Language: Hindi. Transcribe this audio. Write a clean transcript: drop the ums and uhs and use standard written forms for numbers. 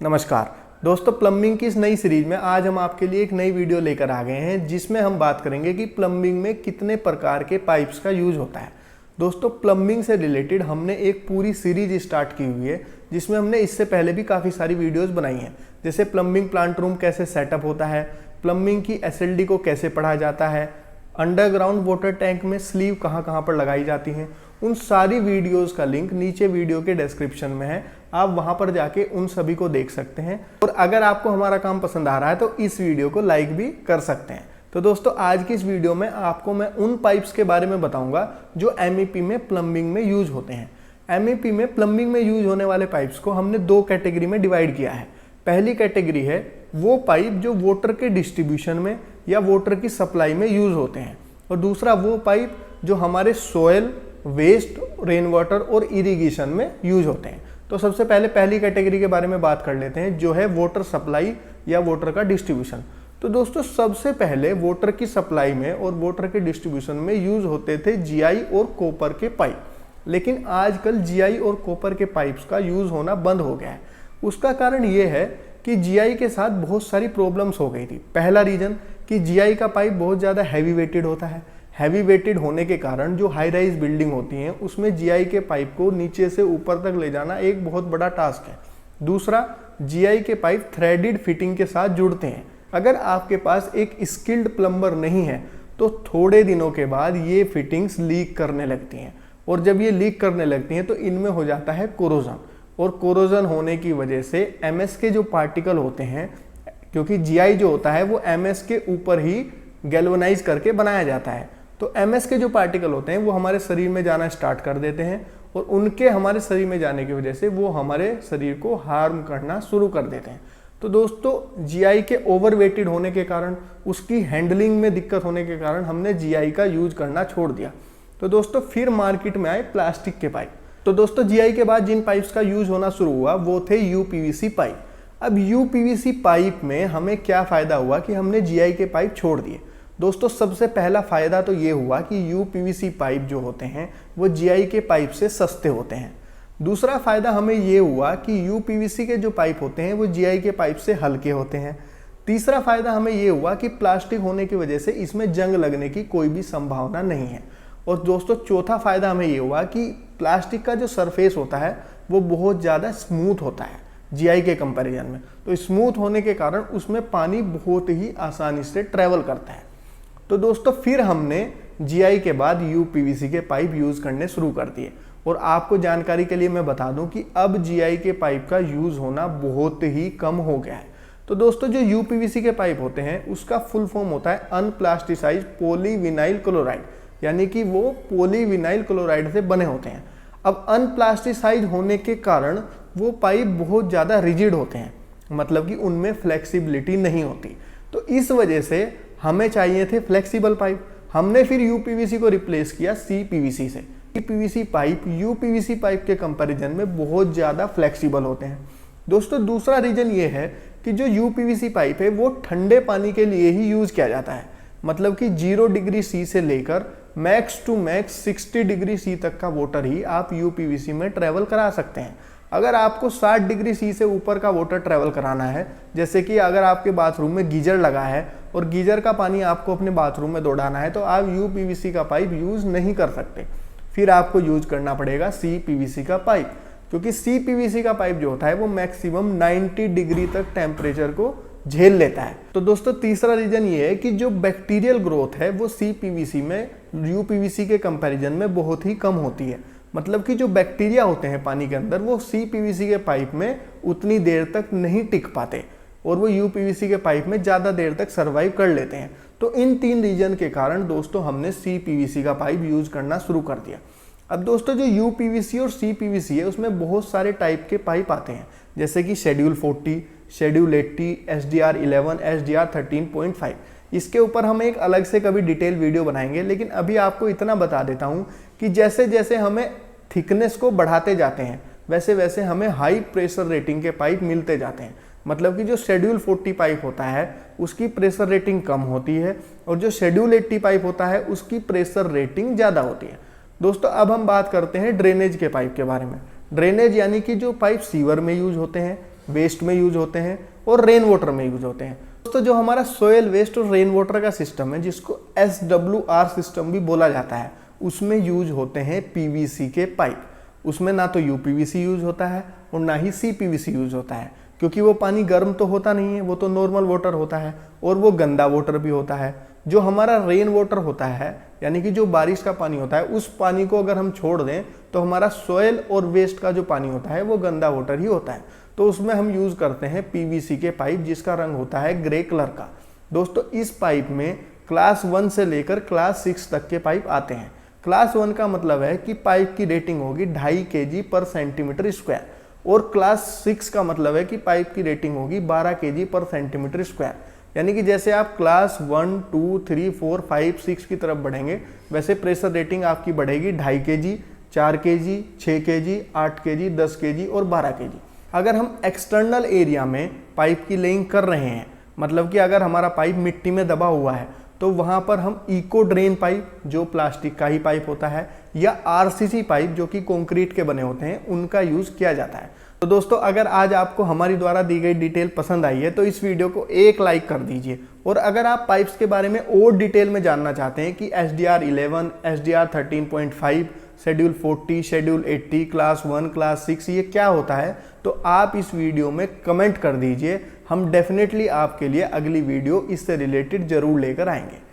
नमस्कार दोस्तों, प्लम्बिंग की इस नई सीरीज में आज हम आपके लिए एक नई वीडियो लेकर आ गए हैं जिसमें हम बात करेंगे कि प्लम्बिंग में कितने प्रकार के पाइप्स का यूज होता है। दोस्तों, प्लम्बिंग से रिलेटेड हमने एक पूरी सीरीज स्टार्ट की हुई है जिसमें हमने इससे पहले भी काफ़ी सारी वीडियोस बनाई हैं, जैसे प्लम्बिंग प्लांट रूम कैसे सेटअप होता है, प्लम्बिंग की एसएलडी को कैसे पढ़ा जाता है, अंडरग्राउंड वाटर टैंक में स्लीव कहाँ कहाँ पर लगाई जाती हैं। उन सारी वीडियोस का लिंक नीचे वीडियो के डिस्क्रिप्शन में है, आप वहां पर जाके उन सभी को देख सकते हैं। और अगर आपको हमारा काम पसंद आ रहा है तो इस वीडियो को लाइक भी कर सकते हैं। तो दोस्तों, आज की इस वीडियो में आपको मैं उन पाइप्स के बारे में बताऊंगा जो एमईपी में प्लम्बिंग में यूज होते हैं। एमईपी में प्लम्बिंग में यूज होने वाले पाइप्स को हमने दो कैटेगरी में डिवाइड किया है। पहली कैटेगरी है वो पाइप जो वाटर के डिस्ट्रीब्यूशन में या वाटर की सप्लाई में यूज होते हैं, और दूसरा वो पाइप जो हमारे सोयल, वेस्ट, रेन वाटर और इरिगेशन में यूज होते हैं। तो सबसे पहले पहली कैटेगरी के बारे में बात कर लेते हैं, जो है वाटर सप्लाई या वाटर का डिस्ट्रीब्यूशन। तो दोस्तों, सबसे पहले वाटर की सप्लाई में और वाटर के डिस्ट्रीब्यूशन में यूज होते थे जीआई और कॉपर के पाइप, लेकिन आजकल जीआई और कॉपर के पाइप्स का यूज होना बंद हो गया है। उसका कारण ये है कि जीआई के साथ बहुत सारी प्रॉब्लम्स हो गई थी। पहला रीजन कि जीआई का पाइप बहुत ज़्यादा हैवी वेटेड होता है। हैवी वेटेड होने के कारण जो हाई राइज बिल्डिंग होती हैं उसमें जीआई के पाइप को नीचे से ऊपर तक ले जाना एक बहुत बड़ा टास्क है। दूसरा, जीआई के पाइप थ्रेडेड फिटिंग के साथ जुड़ते हैं। अगर आपके पास एक स्किल्ड प्लम्बर नहीं है तो थोड़े दिनों के बाद ये फिटिंग्स लीक करने लगती हैं, और जब ये लीक करने लगती हैं तो इनमें हो जाता है कोरोजन, और कोरोजन होने की वजह से एमएस के जो पार्टिकल होते हैं, क्योंकि जीआई जो होता है वो एमएस के ऊपर ही गैल्वेनाइज करके बनाया जाता है, तो एमएस के जो पार्टिकल होते हैं वो हमारे शरीर में जाना स्टार्ट कर देते हैं, और उनके हमारे शरीर में जाने की वजह से वो हमारे शरीर को हार्म करना शुरू कर देते हैं। तो दोस्तों, जीआई के ओवरवेटेड होने के कारण, उसकी हैंडलिंग में दिक्कत होने के कारण हमने जीआई का यूज करना छोड़ दिया। तो दोस्तों, फिर मार्केट में आए प्लास्टिक के पाइप। तो दोस्तों, जीआई के बाद जिन पाइप्स का यूज होना शुरू हुआ वो थे यूपीवीसी पाइप। अब यूपीवीसी पाइप में हमें क्या फायदा हुआ कि हमने जीआई के पाइप छोड़ दिए। दोस्तों, सबसे पहला फायदा तो ये हुआ कि यूपीवीसी पाइप जो होते हैं वो जीआई के पाइप से सस्ते होते हैं। दूसरा फायदा हमें ये हुआ कि यूपीवीसी के जो पाइप होते हैं वो जीआई के पाइप से हल्के होते हैं। तीसरा फायदा हमें ये हुआ कि प्लास्टिक होने की वजह से इसमें जंग लगने की कोई भी संभावना नहीं है। और दोस्तों, चौथा फायदा हमें ये हुआ कि प्लास्टिक का जो सरफेस होता है वो बहुत ज़्यादा स्मूथ होता है जीआई के कंपैरिजन में। तो स्मूथ होने के कारण उसमें पानी बहुत ही आसानी से ट्रेवल करता है। तो दोस्तों, फिर हमने जीआई के बाद यूपीवीसी के पाइप यूज़ करने शुरू कर दिए। और आपको जानकारी के लिए मैं बता दूं कि अब जीआई के पाइप का यूज़ होना बहुत ही कम हो गया है। तो दोस्तों, जो यूपीवीसी के पाइप होते हैं उसका फुल फॉर्म होता है अनप्लास्टिसाइज्ड पॉलीविनाइल क्लोराइड, यानी कि वो पॉलीविनाइल क्लोराइड से बने होते हैं। अब अनप्लास्टिसाइज होने के कारण वो पाइप बहुत ज़्यादा रिजिड होते हैं, मतलब कि उनमें फ्लेक्सिबिलिटी नहीं होती। तो इस वजह से हमें चाहिए थे फ्लेक्सिबल पाइप। हमने फिर यूपीवीसी को रिप्लेस किया सीपीवीसी से। सीपीवीसी पाइप यूपीवीसी पाइप के कंपैरिजन में बहुत ज़्यादा फ्लेक्सिबल होते हैं। दोस्तों, दूसरा रीजन ये है कि जो यूपीवीसी पाइप है वो ठंडे पानी के लिए ही यूज़ किया जाता है, मतलब कि 0 डिग्री सी से लेकर max to max 60 degree C तक का वाटर ही आप यूपीवीसी में ट्रेवल करा सकते हैं। अगर आपको 60 डिग्री सी से ऊपर का वाटर ट्रेवल कराना है, जैसे कि अगर आपके बाथरूम में गीजर लगा है और गीजर का पानी आपको अपने बाथरूम में दौड़ाना है, तो आप यूपीवीसी का पाइप यूज़ नहीं कर सकते। फिर आपको यूज करना पड़ेगा सीपीवीसी का पाइप, क्योंकि सीपीवीसी का पाइप जो होता है वो मैक्सिमम 90 डिग्री तक टेम्परेचर को झेल लेता है। तो दोस्तों, तीसरा रीजन ये है कि जो बैक्टीरियल ग्रोथ है वो सीपीवीसी में यूपीवीसी के कंपैरिजन में बहुत ही कम होती है। मतलब कि जो बैक्टीरिया होते हैं पानी के अंदर वो सीपीवीसी के पाइप में उतनी देर तक नहीं टिक पाते, और वो यूपीवीसी के पाइप में ज़्यादा देर तक सर्वाइव कर लेते हैं। तो इन 3 रीजन के कारण दोस्तों हमने सीपीवीसी का पाइप यूज करना शुरू कर दिया। अब दोस्तों, जो यूपीवीसी और सीपीवीसी है उसमें बहुत सारे टाइप के पाइप आते हैं, जैसे कि शेड्यूल 40, शेड्यूल 80, SDR 11, SDR 13.5। इसके ऊपर हम एक अलग से कभी डिटेल वीडियो बनाएंगे, लेकिन अभी आपको इतना बता देता हूँ कि जैसे जैसे हमें थिकनेस को बढ़ाते जाते हैं वैसे वैसे हमें हाई प्रेशर रेटिंग के पाइप मिलते जाते हैं। मतलब कि जो शेड्यूल 40 पाइप होता है उसकी प्रेशर रेटिंग कम होती है, और जो शेड्यूल 80 पाइप होता है उसकी प्रेशर रेटिंग ज़्यादा होती है। दोस्तों, अब हम बात करते हैं ड्रेनेज के पाइप के बारे में। ड्रेनेज यानी कि जो पाइप सीवर में यूज होते हैं, वेस्ट में यूज होते हैं और रेन वाटर में यूज होते हैं। दोस्तों जो हमारा सोयल वेस्ट और रेन वाटर का सिस्टम है, जिसको SWR सिस्टम भी बोला जाता है, उसमें यूज होते हैं PVC के पाइप। उसमें ना तो UPVC यूज होता है और ना ही CPVC यूज होता है, क्योंकि वो पानी गर्म तो होता नहीं है, वो तो नॉर्मल वाटर होता है और वो गंदा वाटर भी होता है। जो हमारा रेन वाटर होता है, यानी कि जो बारिश का पानी होता है, उस पानी को अगर हम छोड़ दें तो हमारा सॉयल और वेस्ट का जो पानी होता है वो गंदा वाटर ही होता है। तो उसमें हम यूज करते हैं PVC के पाइप, जिसका रंग होता है ग्रे कलर का। दोस्तों इस पाइप में क्लास 1 से लेकर क्लास 6 तक के पाइप आते हैं। क्लास 1 का मतलब है कि पाइप की रेटिंग होगी 2.5 kg पर सेंटीमीटर स्क्वायर, और क्लास 6 का मतलब है कि पाइप की रेटिंग होगी 12 kg पर सेंटीमीटर स्क्वायर। यानी कि जैसे आप क्लास 1, 2, 3, 4, 5, 6 की तरफ बढ़ेंगे, वैसे प्रेशर रेटिंग आपकी बढ़ेगी 2.5 kg, 4 kg, 6 kg, 8 kg, 10 kg और 12 kg। अगर हम एक्सटर्नल एरिया में पाइप की लेइंग कर रहे हैं, मतलब कि अगर हमारा पाइप मिट्टी में दबा हुआ है, तो वहां पर हम इको ड्रेन पाइप, जो प्लास्टिक का ही पाइप होता है, या RCC पाइप जो कि कंक्रीट के बने होते हैं, उनका यूज किया जाता है। तो दोस्तों अगर आज आपको हमारी द्वारा दी गई डिटेल पसंद आई है तो इस वीडियो को एक लाइक कर दीजिए। और अगर आप पाइप्स के बारे में और डिटेल में जानना चाहते हैं कि SDR 11, SDR 13.5, schedule 40, schedule 80, class 1, class 6 ये क्या होता है, तो आप इस वीडियो में कमेंट कर दीजिए। हम डेफिनेटली आपके लिए अगली वीडियो इससे रिलेटेड जरूर लेकर आएंगे।